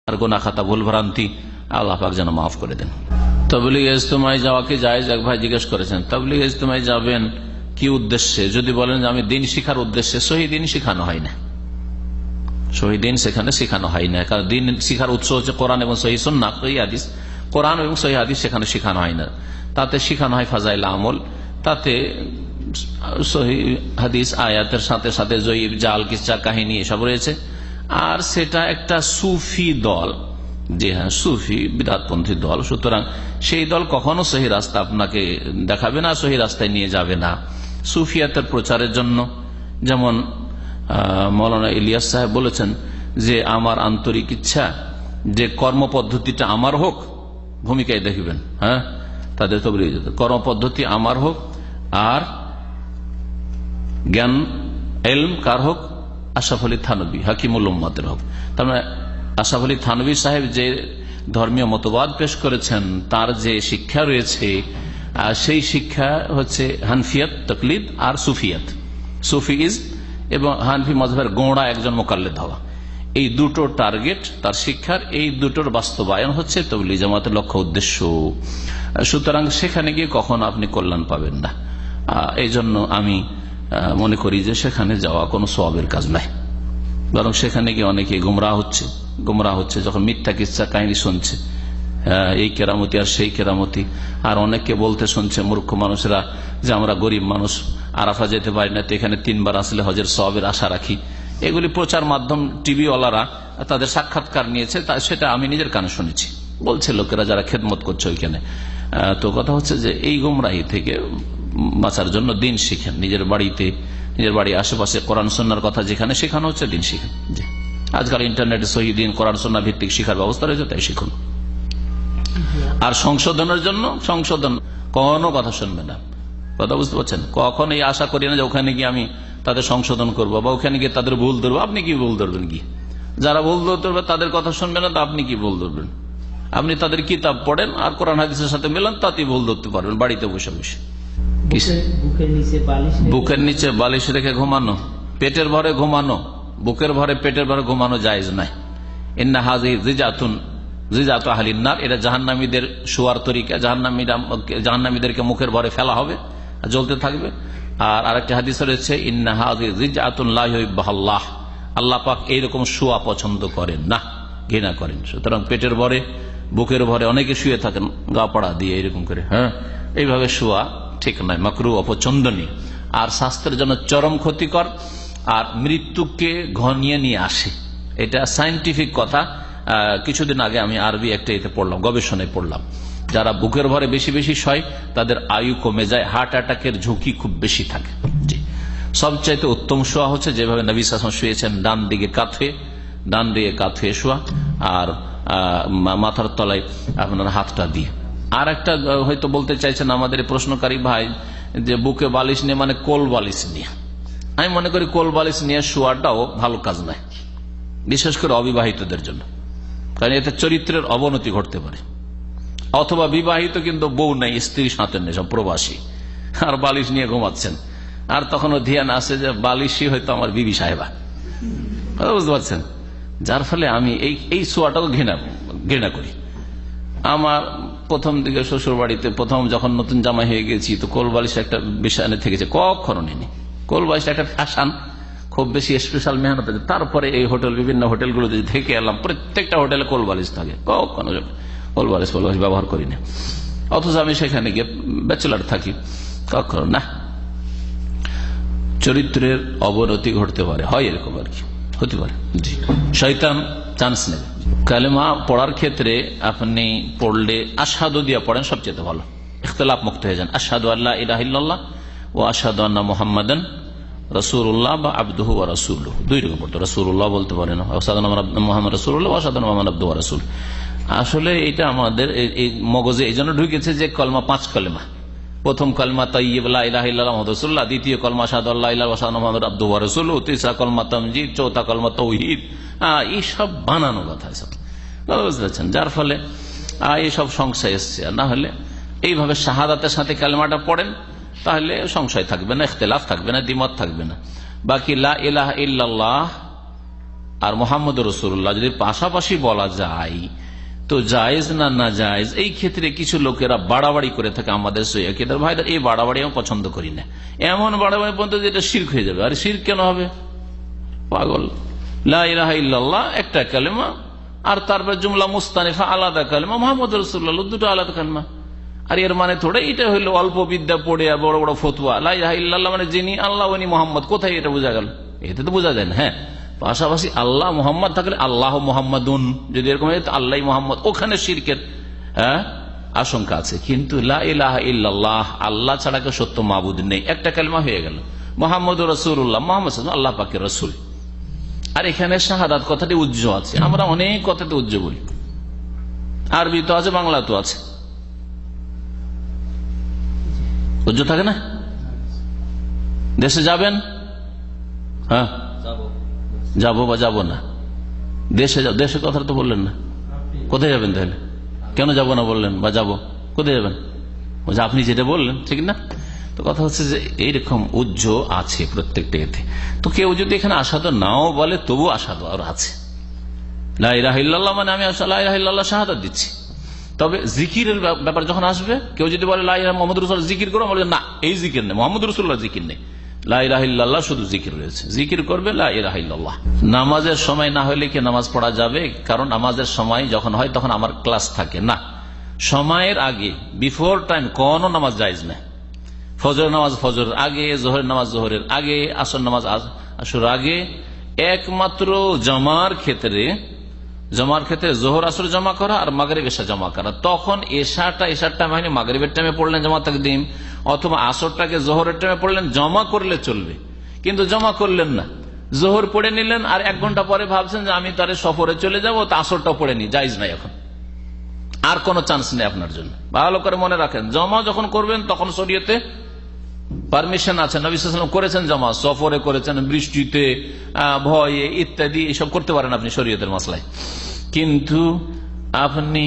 আর গুনাহ খাতা ভুল ভ্রান্তি আল্লাহ পাক যেন মাফ করে দেন। তাবলীগ ইজতেমায় যাওয়া কি জায়েজ? এক ভাই জিজ্ঞেস করেছেন তাবলীগ ইজতেমায় যাবেন কি উদ্দেশ্যে? যদি বলেন যে আমি দিন শিখার উদ্দেশ্যে, সহি দিন শিখানো হয় না, সহি দিন সেখানে শেখানো হয় না। কারণ দিন শিখার উৎস হচ্ছে কোরআন এবং সহি সুন্নাহ, সহি হাদিস। কোরআন এবং সহি হাদিস সেখানে শেখানো হয় না। তাতে শেখানো হয় ফাজাইল আমল, তাতে সহি হাদিস আয়াতের সাথে সাথে জয়ীব জাল কিসসা কাহিনী এসব রয়েছে। আর সেটা একটা সুফি দল, যে হ্যাঁ সুফি বিদআতপন্থী দল, সুতরাং সেই দল কখনো সহি রাস্তা আপনাকে দেখাবে না, সহি রাস্তায় নিয়ে যাবে না। সুফিয়াতের প্রচারের জন্য যেমন মৌলানা ইলিয়াস সাহেব বলেছেন যে আমার আন্তরিক ইচ্ছা যে কর্মপদ্ধতিটা আমার হোক, ভূমিকায় দেখবেন, হ্যাঁ তাদের তো কর্মপদ্ধতি আমার হোক আর জ্ঞান এলম কার হোক? আশরাফ আলী থানভী হাকিমুল উম্মাতের হোক। তার মানে আশরাফ আলী থানভী সাহেব যে ধর্মীয় মতবাদ পেশ করেছেন, তার যে শিক্ষা রয়েছে সেই শিক্ষা হচ্ছে হানফিয়াত তাকলিদ আর সুফিয়াত, সুফিইজ এবং হানফি মাযহাবের গোঁড়া একজন মুকাল্লিদ হওয়া। এই দুটো টার্গেট তার শিক্ষার, এই দুটোর বাস্তবায়ন হচ্ছে তাবলীগ জামাতের লক্ষ্য উদ্দেশ্য। সুতরাং সেখানে গিয়ে কখনো আপনি কল্যাণ পাবেন না। এই জন্য আমি মনে করি যে সেখানে যাওয়া কোনো সওয়াবের কাজ নাই, বরং সেখানে গিয়ে অনেকে গুমরাহ হচ্ছে যখন মিথ্যা কিসসা কাহিনী শুনছে, এই কেরামতি আর সেই কেরামতি, আর অনেককে বলতে শুনছে মূর্খ মানুষেরা যে আমরা গরিব মানুষ, আরাফা যেতে পারি না, তো এখানে 3 বার আসলে হজের সওয়াবের আশা রাখি। এগুলি প্রচার মাধ্যম, টিভিওয়ালারা তাদের সাক্ষাৎকার নিয়েছে, সেটা আমি নিজের কানে শুনেছি, বলছে লোকেরা যারা খেদমত করছে ওইখানে। তো কথা হচ্ছে যে এই গুমরাহি থেকে বাঁচার জন্য দিন শিখেন, নিজের বাড়িতে, নিজের বাড়ির আশেপাশে কোরআন সুন্নাহর কথা যেখানে শেখানো হচ্ছে দিন শিখেন। আজকাল ইন্টারনেটে সহি দিন কোরআন সুন্নাহ ভিত্তিক শিখার ব্যবস্থা রয়েছে, তাই শিখুন। আর সংশোধনের জন্য সংশোধন কোনো কথা শুনবে না, কথা বুঝতে পারছেন? কখন এই আশা করি না যে ওখানে গিয়ে আমি তাদের সংশোধন করবো বা ওখানে গিয়ে তাদের ভুল ধরবো। আপনি কি ভুল ধরবেন? কি যারা ভুল ধরবে তাদের কথা শুনবে না, তো আপনি কি ভুল ধরবেন? আপনি তাদের কিতাব পড়েন আর কোরআন হাদিসের সাথে মেলান, তাতেই ভুল ধরতে পারবেন বাড়িতে বসে বসে। বুকের নিচে বালিশ রেখে ঘুমানো, পেটের ভরে ঘুমানো, বুকের ভরে পেটের ভরে ঘুমানো জায়েজ নাই। ইন্না হাযিহি জিজাতু আহলিন নার, এটা জাহান্নামীদের শোয়ার তরিকা। জাহান্নামীদেরকে মুখের ভরে ফেলা হবে, জ্বলতে থাকবে। আর আরেকটা হাদিস রয়েছে ইন্না হাযিহি জিজাতুন লা ইউহিব্বুহাল্লাহ, আল্লাহ পাক এইরকম শোয়া পছন্দ করেন না, ঘৃণা করেন। সুতরাং পেটের ভরে বুকের ভরে অনেকে শুয়ে থাকেন গা পাড়া দিয়ে এরকম করে, হ্যাঁ এইভাবে শোয়া ঠিক নয়, মাকরুহ, অপছন্দনীয়, আর স্বাস্থ্যের জন্য চরম ক্ষতিকর, আর মৃত্যুকে ঘনিয়ে নিয়ে আসে। এটা সায়েন্টিফিক কথা। কিছুদিন আগে আমি আরবি একটা এতে পড়লাম, গবেষণায় পড়লাম, যারা বুকের ভরে বেশি বেশি শয় তাদের আয়ু কমে যায়, হার্ট অ্যাটাকের ঝুঁকি খুব বেশি থাকে। জি, সবচাইতে উত্তম শোয়া হচ্ছে যেভাবে নবী সাল্লাল্লাহু আলাইহি ওয়াসাল্লাম শুয়েছেন, ডান দিকে কাত হয়ে শোয়া, আর মাথার তলায় আপনার হাতটা দিয়ে। আর একটা হয়তো বলতে চাইছেন আমাদের প্রশ্নকারী ভাই যে বুকে বালিশ নিয়ে মানে কোল বালিশ নিয়ে। আমি মনে করি কোল বালিশ নিয়ে শোয়াটাও ভালো কাজ নয়, বিশেষ করে অবিবাহিতদের জন্য, কারণ এতে চরিত্রের অবনতি ঘটতে পারে। অথবা বিবাহিত কিন্তু বউ নাই, স্ত্রী সাথে নেই, সব প্রবাসী, আর বালিশ নিয়ে ঘুমাচ্ছেন, আর তখনও ধ্যান আসে যে বালিশই হয়তো আমার বিবি সাহেবা, বুঝতে পারছেন? যার ফলে আমি এই শোয়াটাও ঘৃণা করি। আমার প্রথম দিকে শ্বশুর বাড়িতে প্রথম যখন নতুন জামাই হয়ে গেছি, তো কোল বালিশ একটা বিষয় থেকেছে, কখনো নেই। কোল বালিশ একটা ফ্যাশন, খুব বেশি স্পেশাল মেহনত আছে। তারপরে এই বিভিন্ন হোটেলগুলো থেকে এলাম, প্রত্যেকটা হোটেলে কোল বালিশ থাকে, কখনো কোল বালিশ ব্যবহার করি না। অথচ আমি সেখানে গিয়ে ব্যাচেলার থাকি, কখনো না। চরিত্রের অবনতি ঘটতে পারে, হয় এরকম আর কি, হতে পারে। জি, শয়তান চান্স নেবে। কালেমা পড়ার ক্ষেত্রে আপনি পড়লে আশহাদু দিয়ে পড়েন, সবচেয়ে ভালো, ইখতিলাফ মুক্ত হয়ে যান। আশহাদু আল্লা ইলাহা ইল্লাল্লাহ ওয়া আশহাদু আন্না মুহাম্মাদান রাসূলুল্লাহ বা আবদুহু ওয়া রাসূলুহু, দুই রকম পড়তে। রাসূলুল্লাহ বলতে পারেন, আশহাদু আন্না মুহাম্মাদান রাসূলুল্লাহ ওয়া আশহাদু আন্না মুহাম্মাদান আবদুহু ওয়া রাসূলুহু। আসলে এটা আমাদের এই মগজে এই জন্য ঢুকেছে যে কলমা 5 কলেমা। প্রথম কলমা তাইয়্যিব লা ইলাহা ইল্লাল্লাহ মুহাম্মাদুর রাসূলুল্লাহ, দ্বিতীয় কলমা আশহাদু আল্লা ইলাহা ওয়া আশহাদু আন্না মুহাম্মাদান আবদুহু ওয়া রাসূলুহু, তৃতীয় কলমা তামজিদ, চৌথা কলমা তাওহীদ। এই সব বানানো কথা, সব বুঝতে পারছেন? যার ফলে এইসব সংশয় এসছে। না হলে এইভাবে শাহাদাতের সাথে কালেমাটা পড়েন, তাহলে সংশয় থাকবে না, ইখতিলাফ থাকবে না, দ্বিমত থাকবে না। বাকি লা ইলাহা ইল্লাল্লাহ আর মোহাম্মদ রসুল্লাহ যদি পাশাপাশি বলা যায় তো জায়েজ না জায়েজ, এই ক্ষেত্রে কিছু লোকেরা বাড়াবাড়ি করে থাকে আমাদের সৈয়দের ভাইদের। এই বাড়াবাড়ি আমি পছন্দ করি না, এমন বাড়াবাড়ি পর্যন্ত যেটা শিরক হয়ে যাবে। আর শিরক কেন হবে? পাগল। লা ইলাহা ইল্লাল্লাহ একটা কালেমা, আর তারপর জুমলা মুস্তানিফা আলাদা কালেমা, মোহাম্মদ রসুল্লাহ দুটো আলাদা কালেমা। আর এর মানে থোড়া এটা হইলো অল্প বিদ্যা পড়ে বড় বড় ফতুয়া। লা ইলাহা ইল্লাল্লাহ মানে যিনি আল্লাহ উনি মোহাম্মদ, কোথায় এটা বোঝা গেল? এতে তো বোঝা যায় না। হ্যাঁ, পাশাপাশি আল্লাহ মোহাম্মদ থাকলে আল্লাহ মোহাম্মদুন, যদি এরকম হয় আল্লাহ মোহাম্মদ, ওখানে শিরকের আশঙ্কা আছে। কিন্তু লা ইলাহা ইল্লাল্লাহ, আল্লাহ ছাড়া কেউ সত্য মাবুদ নেই, একটা কালেমা হয়ে গেল। মোহাম্মদ রাসূলুল্লাহ, মোহাম্মদ আল্লাহ পাকের রাসূল। আর এখানে শাহাদাত কথাটি উজ্জ আছে। আমরা অনেক কথাতে উজ্জ বলি, আরবি তো আছে, বাংলা তো আছে। উজ্জ থাকে না? দেশে যাবেন? হ্যাঁ, যাবো বা যাবো না? দেশে দেশের কথা তো বললেন না। কোথায় যাবেন তাহলে? কেন যাবো না বললেন? বা যাবো, কোথায় যাবেন? আপনি যেটা বললেন ঠিক না। তো কথা হচ্ছে যে এইরকম উজ্জ আছে প্রত্যেকটা এতে। তো কেউ যদি এখানে আসাদু নাও বলে তবু আসাদু আর আছে। লা ইলাহা ইল্লাল্লাহ মানে আমি লা ইলাহা ইল্লাল্লাহ শাহাদাত দিচ্ছি। তবে জিকিরের ব্যাপার যখন আসবে, কেউ যদি বলে লা ইলাহা মুহাম্মদ রাসূলুল্লাহ জিকির করো, বলে না এই জিকির নেই, মুহাম্মদ রাসূলুল্লাহ জিকির নেই, লা ইলাহা ইল্লাল্লাহ শুধু জিকির রয়েছে। জিকির করবে লা ইলাহা ইল্লাল্লাহ। নামাজের সময় না হলে কি নামাজ পড়া যাবে? কারণ নামাজের সময় যখন হয় তখন আমার ক্লাস থাকে না। সময়ের আগে, বিফোর টাইম কোন নামাজ জায়েজ না। ফজরের নামাজ ফজরের আগে, জোহরের নামাজ জোহরের আগে, আসর নামাজ আসর আগে। একমাত্র জমার ক্ষেত্রে জোহর আসর জমা করা আর মাগরিব এশা জমা করা। তখন এশার টাইম হয়নি, মাগরিবের টাইমে পড়লেন জমা তাকদিম, অথবা আসরটাকে জোহরের টাইমে পড়লেন, জমা করলে চলবে। কিন্তু জমা করলেন না, জোহর পড়ে নিলেন আর 1 ঘন্টা পরে ভাবছেন যে আমি তারে সফরে চলে যাবো, তা আসরটা পড়ে নি, জায়েজ নাই। এখন আর কোনো চান্স নেই আপনার জন্য। ভালো করে মনে রাখেন, জমা যখন করবেন তখন শরীয়তে পারমিশন আছে। নবী সাল্লাল্লাহু আলাইহি ওয়াসাল্লাম করেছেন জমা, সফরে করেছেন, বৃষ্টিতে, ভয়ে ইত্যাদি, এসব করতে পারেন আপনি শরীয়তের মাসলায়। কিন্তু আপনি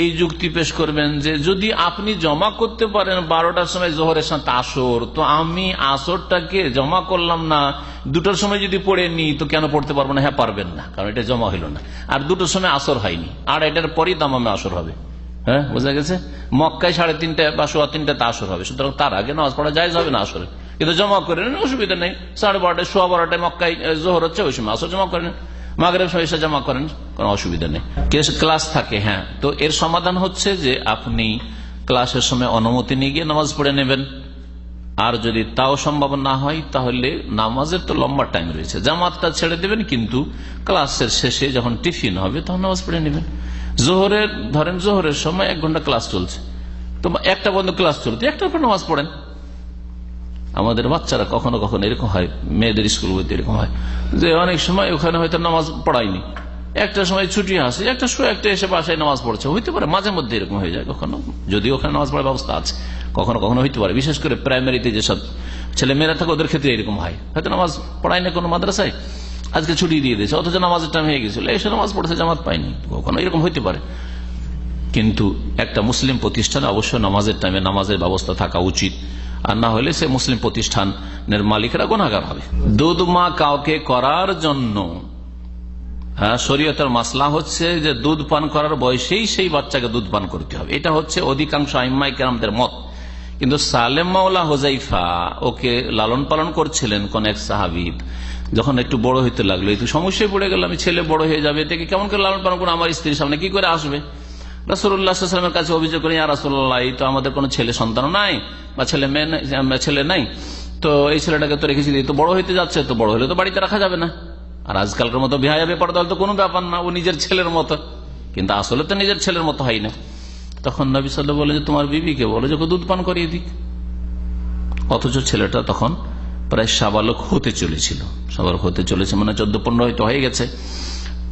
এই যুক্তি পেশ করবেন যে যদি আপনি জমা করতে পারেন 12টার সময় জোহরের সাথে আসর, তো আমি আসরটাকে জমা করলাম না, 2টার সময় যদি পড়ে নি তো কেন পড়তে পারবো না? হ্যাঁ পারবেন না, কারণ এটা জমা হইল না। আর 2টার সময় আসর হয়নি, আর এটার পরই দামামে আসর হবে। হ্যাঁ, বোঝা গেছে? মক্কায় 3:30 বা 3:15 আসর হবে, সুতরাং তার আগে নামাজ পড়া জায়েজ হবে না আসরে। কিন্তু জমা করে নেন, অসুবিধা নেই। 12:30 12:15 মক্কায় জোহর হচ্ছে, ওই সময় আসর জমা করেন, মাগরিব সময় এসে জমা করেন, কোনো অসুবিধা নেই। ক্লাস থাকে। হ্যাঁ, তো এর সমাধান হচ্ছে যে আপনি ক্লাসের সময় অনুমতি নিয়ে গিয়ে নামাজ পড়ে নেবেন। আর যদি তাও সম্ভব না হয় তাহলে নামাজের তো লম্বা টাইম রয়েছে, জামাতটা ছেড়ে দেবেন, কিন্তু ক্লাসের শেষে যখন টিফিন হবে তখন নামাজ পড়ে নেবেন। জোহরের সময় 1 ঘন্টা ক্লাস চলছে, তো 1টা পর্যন্ত ক্লাস চলছে, 1টার পর নামাজ পড়েন। আমাদের বাচ্চারা কখনো কখনো এরকম হয়, মেয়েদের স্কুল বইতে এরকম হয় যে অনেক সময় ওখানে হয়তো নামাজ পড়ায়নি, 1টার সময় ছুটি আসে, 1টা এসে বাসায় নামাজ পড়ছে। হইতে পারে মাঝে মধ্যে এরকম হয়ে যায় কখনো, যদি ওখানে নামাজ পড়ার ব্যবস্থা আছে, কখনো কখনো হইতে পারে। বিশেষ করে প্রাইমারিতে যেসব ছেলে মেয়েরা থাকে ওদের ক্ষেত্রে এরকম হয়, হয়তো নামাজ পড়ায় না কোনো মাদ্রাসায়, আজকে ছুটি দিয়ে দিয়েছে, অথচ নামাজের টাইম হয়ে গেছিল, এসে নামাজ পড়েছে, জামাত পায়নি, কখনো এরকম হইতে পারে। কিন্তু একটা মুসলিম প্রতিষ্ঠানে অবশ্যই নামাজের টাইমে নামাজের ব্যবস্থা থাকা উচিত, আর না হলে সে মুসলিম প্রতিষ্ঠানের মালিকরা গুনাহগার হবে। দুধ মা কাউকে করার জন্য শরীয়তের মাসলা হচ্ছে যে দুধ পান করার বয়সেই সেই বাচ্চাকে দুধ পান করতে হবে, এটা হচ্ছে অধিকাংশ আইম্মায়ে কেরামদের মত। কিন্তু সালেম মাওলা হুযায়ফা ওকে লালন পালন করছিলেন কোন এক সাহাবী, যখন একটু বড় হইতে লাগলো, একটু সমস্যায় পড়ে গেল, আমি ছেলে বড় হয়ে যাবে, এটাকে কেমন করে লালন পালন করে, আমার স্ত্রীর সামনে কি করে আসবে? রাসূলুল্লাহ সাল্লাল্লাহু আলাইহি ওয়াসাল্লামের কাছে অভিযোগ করেন, ইয়া রাসূলুল্লাহ, এই তো আমাদের কোনো ছেলে সন্তান নাই বা ছেলে নাই, তো এই ছেলেটাকে তো রেখেছি, তো বড় হইতে যাচ্ছে, তো বড় হলে তো বাড়িতে রাখা যাবে না। আর আজকালকার মতো বিহায়া বেপরদা তো কোনো ব্যাপার না, ও নিজের ছেলের মতো, কিন্তু আসলে তো নিজের ছেলের মতো হয় না। তখন নবী সাল্লাল্লাহু আলাইহি ওয়াসাল্লাম বলে যে তোমার বিবিকে বলো যে দুধ পান করিয়ে দিক। অথচ ছেলেটা তখন প্রায় সাবালক হতে চলেছিল, মানে 14-15 হয়তো হয়ে গেছে।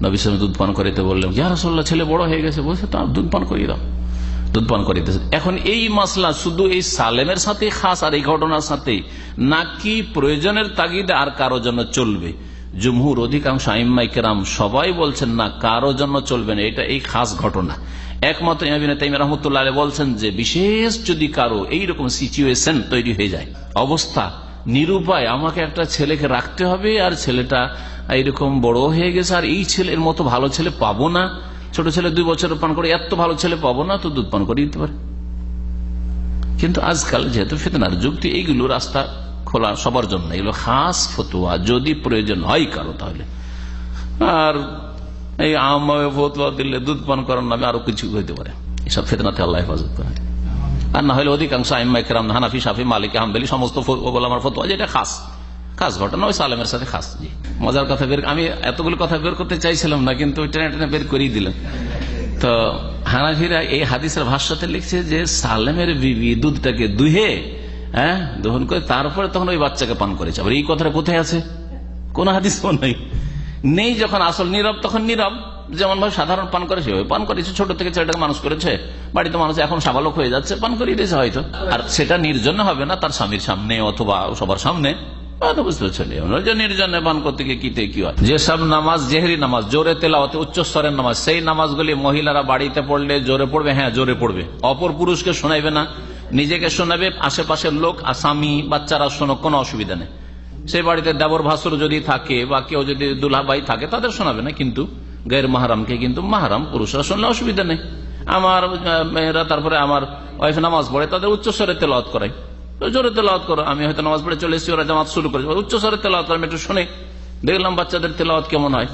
নবী সাল্লাল্লাহু আলাইহি ওয়াসাল্লাম দুধ পান করিতে বললেন, ইয়া রাসূলুল্লাহ, ছেলে বড় হয়ে গেছে, বলছে তো দুধ পান করিয়ে দাও, দুধ পান করিয়ে দিয়েছে। এখন এই মাসলা শুধু এই সালেমের সাথে খাস আর এই ঘটনার সাথে, নাকি প্রয়োজনের তাগিদে আর কারো জন্য চলবে? জুমহুর অধিকাংশ আইম্মায়ে কেরাম সবাই বলছেন না, কারো জন্য চলবে না, এটা এই খাস ঘটনা। একমাত্র ইমাম ইবনে তাইমিয়া রাহমাতুল্লাহ আলাইহি বলছেন যে বিশেষ যদি কারো এইরকম সিচুয়েশন তৈরি হয়ে যায়, অবস্থা নিরুপায়, আমাকে একটা ছেলেকে রাখতে হবে, আর ছেলেটা এইরকম বড় হয়ে গেছে, আর এই ছেলের মতো ভালো ছেলে পাবো না, ছোট ছেলে 2 বছর পান করে, এত ভালো ছেলে পাবো না, তো দুধ পান করে দিতে পারে। কিন্তু আজকাল যেহেতু ফিতনার যুক্তি, এইগুলো রাস্তা খোলা সবার জন্য, এগুলো খাস ফতুয়া যদি প্রয়োজন হয় কারো তাহলে। আর এই আমভাবে ফতুয়া দিলে দুধ পান করার নামে আরো কিছু হইতে পারে, এসব ফিতনাতে আল্লাহ হেফাজত করে। আর না হলে অধিকাংশ আইম্মা ইকরাম, হানাফি, শাফি, মালিক, হাম্বলি সমস্ত ওলামার ফতোয়া যেটা খাস ঘটনা, ওই সালেমের সাথে খাস। জি, মজার কথা আমি এতগুলো কথা বের করতে চাইছিলাম না, কিন্তু টেনে টেনে বের করেই দিলাম। তো হানাফিরা এই হাদিসের ভাষ্যতে লিখছে যে সালেমের বিবি দুধটাকে দুহে দহন করে তারপরে তখন ওই বাচ্চাকে পান করেছে। আবার এই কথাটা কোথায় আছে? কোন হাদিস নেই। যখন আসল নীরব তখন নীরব, যেমন ভাবে সাধারণ পান করেছে ওই পান করেছে, ছোট থেকে ছেলেটাকে মানুষ করেছে, বাড়িতে মানুষ এখন সাবালক হয়ে যাচ্ছে, পান করিয়ে দিয়েছে হয়তো। আর সেটা নির্জনে হবে না, তার স্বামীর সামনে অথবা সবার সামনে, বুঝতে পারছেন? নির্জনে পান করতে গিয়ে কি হয়। যেসব নামাজ জেহরি নামাজ, জোরে তেলাওয়াতে, উচ্চস্তরের নামাজ, সেই নামাজগুলি মহিলারা বাড়িতে পড়লে জোরে পড়বে। হ্যাঁ, জোরে পড়বে। অপর পুরুষকে শোনাইবে না, নিজেকে শোনাবে, আশেপাশের লোক, স্বামী, বাচ্চারা শোনো, কোনো অসুবিধা নেই। সেই বাড়িতে দেবর ভাসুর যদি থাকে বা কেউ যদি দুলাভাই থাকে তাদের শোনাবে না, কিন্তু গैर মাহরামকে কিন্তু মাহরাম পুরুষরা শুনলে অসুবিধা নেই। আমার মেয়েরা, তারপরে আমার ওয়াইফ নামাজ পড়ে, তাদের উচ্চস্বরে তেলাওয়াত করাই, জোরে তেলাওয়াত করো। আমি হয়তো নামাজ পড়ে চলে এসেছি, ওরা জামাত শুরু করেছে, উচ্চস্বরে তেলাওয়াত করে, আমি একটু শুনে দেখলাম বাচ্চাদের তেলাওয়াত কেমন হয়।